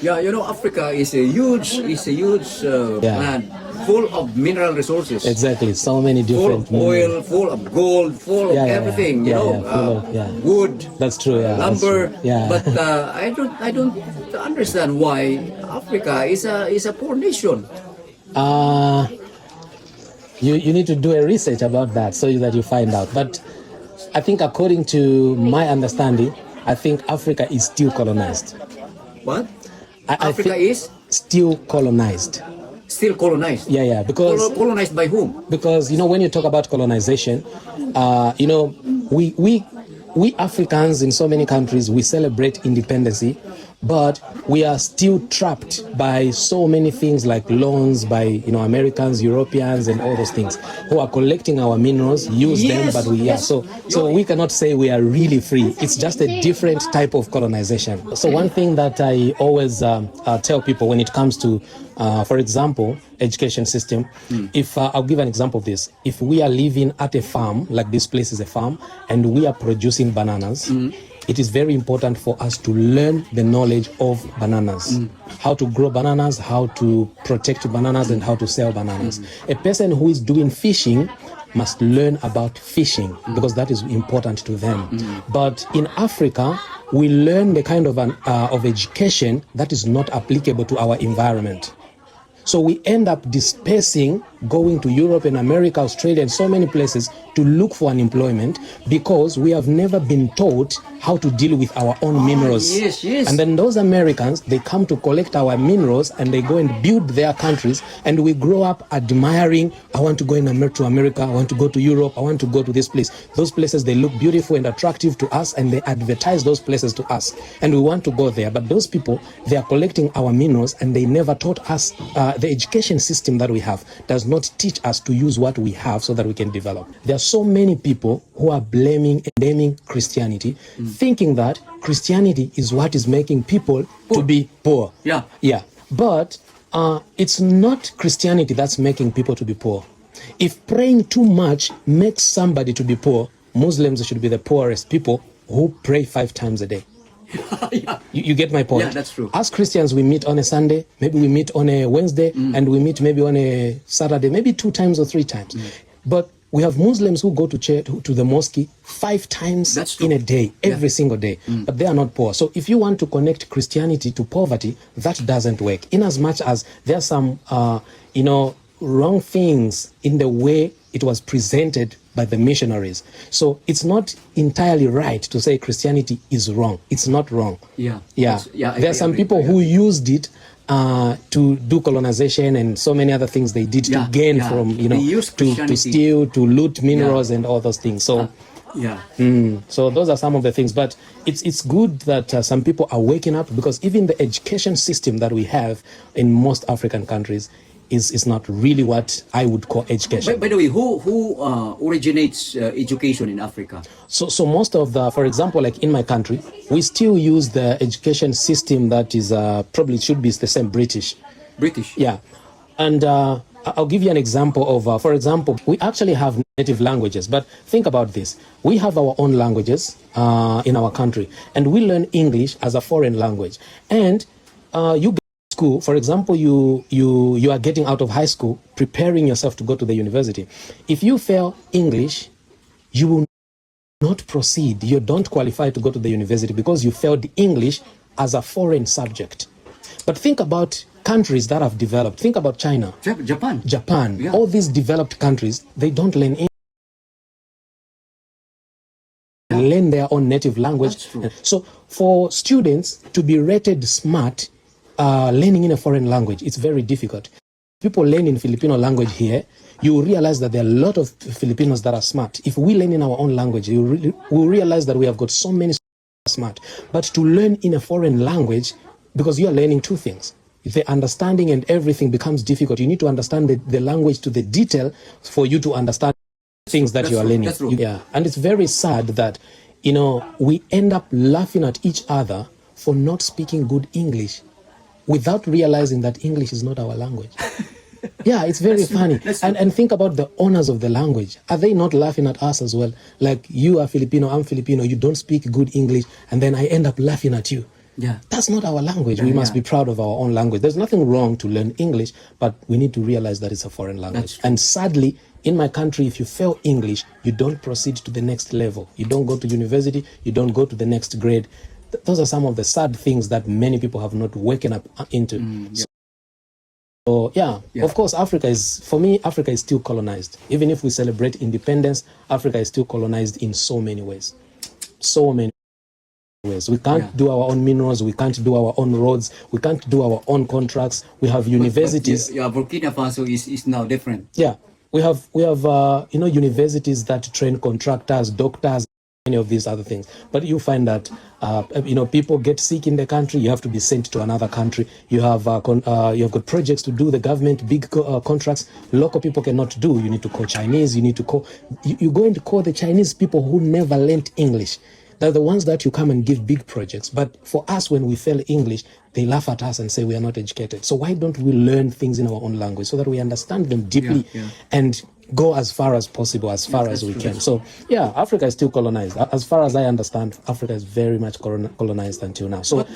Yeah, Africa is a huge Yeah. land full of mineral resources, Exactly. So many full different of oil, full of gold, full of Yeah, yeah, yeah. everything. Yeah, yeah, full of- yeah. Wood, That's true. Yeah. That's lumber. true. Yeah. But I don't understand why Africa is a poor nation. uh, you need to do a research about that so that you find out. But I think according to my understanding, I think Africa is still colonized. What? I Africa think is still colonized. still colonized. Yeah, yeah, because Colonized by whom? when you talk about colonization, we Africans in so many countries, we celebrate independence, but we are still trapped by so many things like loans by Americans, Europeans, and all those things who are collecting our minerals, use Yes, them, but yes. so we cannot say we are really free. It's just a different type of colonization. So one thing that I always tell people when it comes to, for example, education system, if I'll give an example of this. If we are living at a farm, like this place is a farm, and we are producing bananas, it is very important for us to learn the knowledge of bananas, how to grow bananas, how to protect bananas, and how to sell bananas. A person who is doing fishing must learn about fishing because that is important to them. But in Africa, we learn the kind of education that is not applicable to our environment. So we end up dispersing, going to Europe and America, Australia, and so many places to look for an employment because we have never been taught how to deal with our own minerals. Yes, yes. And then those Americans, they come to collect our minerals and they go and build their countries, and we grow up admiring, I want to go to America, I want to go to Europe, I want to go to this place. Those places, they look beautiful and attractive to us, and they advertise those places to us, and we want to go there. But those people, they are collecting our minerals, and they never taught us. The education system that we have does not teach us to use what we have so that we can develop. There are so many people who are blaming Christianity, thinking that Christianity is what is making people to be poor. Yeah. Yeah. But it's not Christianity that's making people to be poor. If praying too much makes somebody to be poor, Muslims should be the poorest people who pray 5 times a day. Yeah. You get my point? Yeah, that's true. As Christians, we meet on a Sunday, maybe we meet on a Wednesday, and we meet maybe on a Saturday, maybe 2 times or 3 times. But we have Muslims who go to church, to the mosque 5 times That's true. in a day, every single day. But they are not poor. So if you want to connect Christianity to poverty, that doesn't work. In as much as there are some, wrong things in the way it was presented by the missionaries. So it's not entirely right to say Christianity is wrong. It's not wrong. Yeah. Yeah. There are some people who used it to do colonization and so many other things they did to gain from, They used to steal, to loot minerals and all those things. So so those are some of the things. But it's good that some people are waking up, because even the education system that we have in most African countries is not really what I would call education. By the way, who originates education in Africa? So most of for example, like in my country, we still use the education system that is probably should be the same British. Yeah. And I'll give you an example of, for example, we actually have native languages, but think about this. We have our own languages in our country, and we learn English as a foreign language. And you school, for example, you are getting out of high school, preparing yourself to go to the university. If you fail English, you will not proceed. You don't qualify to go to the university because you failed English as a foreign subject. But think about countries that have developed. Think about China. Japan. Yeah. All these developed countries, they don't learn English. Learn their own native language. So for students to be rated smart, learning in a foreign language, it's very difficult. People learn in Filipino language here, you will realize that there are a lot of Filipinos that are smart. If we learn in our own language, we'll realize that we have got so many smart. But to learn in a foreign language, because you are learning 2 things. The understanding and everything becomes difficult. You need to understand the language to the detail for you to understand things that you are learning. That's true. Yeah. And it's very sad that, we end up laughing at each other for not speaking good English, without realizing that English is not our language. Yeah, it's very funny. And think about the owners of the language. Are they not laughing at us as well? Like, you are Filipino, I'm Filipino, you don't speak good English, and then I end up laughing at you. Yeah. That's not our language. We must be proud of our own language. There's nothing wrong to learn English, but we need to realize that it's a foreign language. And sadly, in my country, if you fail English, you don't proceed to the next level. You don't go to university, you don't go to the next grade. Those are some of the sad things that many people have not woken up into. So yeah, of course, Africa is still colonized. Even if we celebrate independence, Africa is still colonized in so many ways. So many ways. We can't do our own minerals, we can't do our own roads, we can't do our own contracts. We have universities. But Burkina Faso is now different. Yeah. We have universities that train contractors, doctors, any of these other things. But you find that people get sick in the country, you have to be sent to another country. You have got projects to do, the government, big contracts, local people cannot do. You need to call Chinese, you go and call the Chinese people who never learnt English. They're the ones that you come and give big projects. But for us, when we fail English, they laugh at us and say we are not educated. So why don't we learn things in our own language so that we understand them deeply and go as far as possible, as far as we can. So yeah, Africa is still colonized. As far as I understand, Africa is very much colonized until now. So